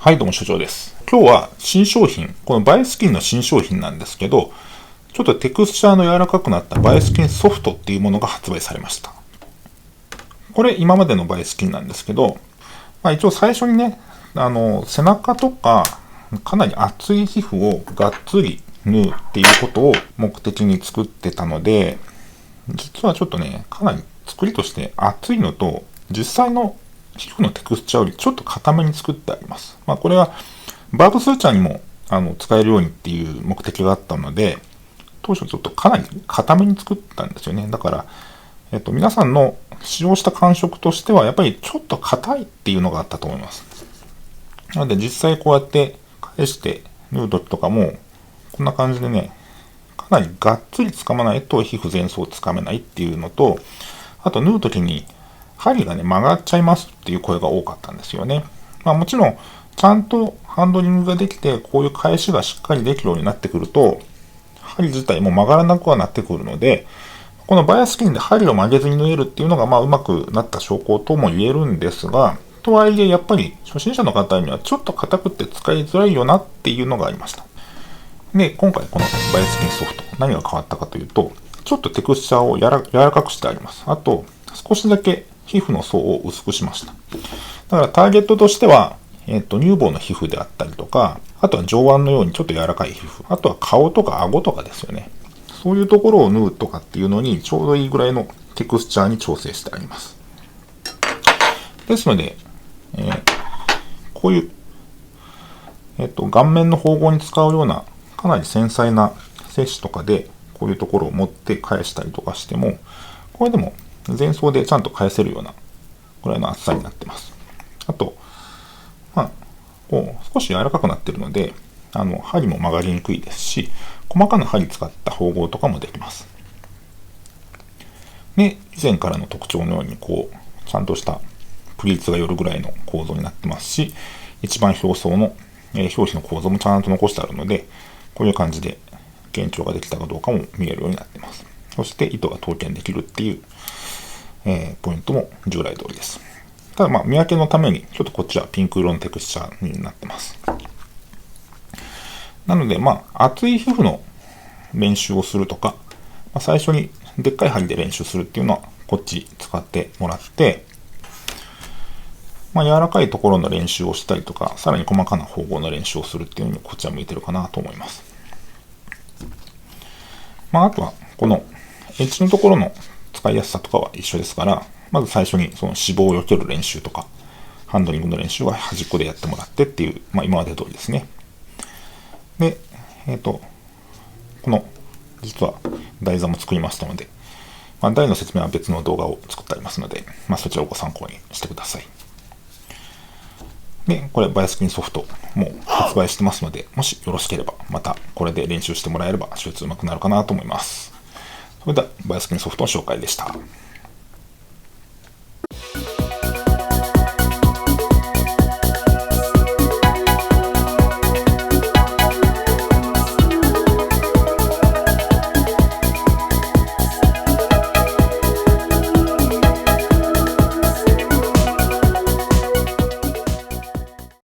はい、どうも所長です。今日は新商品、この映えスキンの新商品なんですけど、ちょっとテクスチャーの柔らかくなった映えスキンソフトっていうものが発売されました。これ今までの映えスキンなんですけど、一応最初にね、背中とかかなり厚い皮膚をがっつり縫うっていうことを目的に作ってたので、実はちょっとね、かなり作りとして厚いのと、実際の皮膚のテクスチャーよりちょっと硬めに作ってあります。これはバードスーチャーにも使えるようにっていう目的があったので、当初ちょっとかなり硬めに作ったんですよね。だから、皆さんの使用した感触としては、やっぱりちょっと硬いっていうのがあったと思います。なので実際こうやって返して縫う時とかも、こんな感じでね、かなりがっつり掴まないと皮膚全層掴めないっていうのと、あと縫う時に針がね、曲がっちゃいますっていう声が多かったんですよね。もちろん、ちゃんとハンドリングができて、こういう返しがしっかりできるようになってくると、針自体も曲がらなくはなってくるので、このバイアスキンで針を曲げずに縫えるっていうのが、うまくなった証拠とも言えるんですが、とはいえ、やっぱり初心者の方にはちょっと硬くて使いづらいよなっていうのがありました。で、今回このバイアスキンソフト、何が変わったかというと、ちょっとテクスチャーを柔らかくしてあります。あと、少しだけ皮膚の層を薄くしました。だからターゲットとしては、乳房の皮膚であったりとか、あとは上腕のようにちょっと柔らかい皮膚、あとは顔とか顎とかですよね。そういうところを縫うとかっていうのにちょうどいいぐらいのテクスチャーに調整してあります。ですので、こういう、顔面の縫合に使うようなかなり繊細な接種とかでこういうところを持って返したりとかしても、これでも前奏でちゃんと返せるようなぐらいの厚さになってます。あと、こう少し柔らかくなってるので、針も曲がりにくいですし、細かな針使った縫合とかもできます。で、以前からの特徴のように、こう、ちゃんとしたプリーツが寄るぐらいの構造になってますし、一番表層の、表皮の構造もちゃんと残してあるので、こういう感じで幻聴ができたかどうかも見えるようになっています。そして糸が統見できるっていう、ポイントも従来通りです。ただ見分けのためにちょっとこっちはピンク色のテクスチャーになってます。なので厚い皮膚の練習をするとか、最初にでっかい針で練習するっていうのはこっち使ってもらって、柔らかいところの練習をしたりとか、さらに細かな縫合の練習をするっていうのにこっちは向いてるかなと思います。あとはこのエッジのところの使いやすさとかは一緒ですから、まず最初にその脂肪を避ける練習とか、ハンドリングの練習は端っこでやってもらってっていう、今まで通りですね。で、この、実は台座も作りましたので、台の説明は別の動画を作ってありますので、そちらをご参考にしてください。で、これ、バイアスキンソフト、もう発売してますので、もしよろしければ、またこれで練習してもらえれば、手術上手くなるかなと思います。それでは、バイアスキンソフトの紹介でした。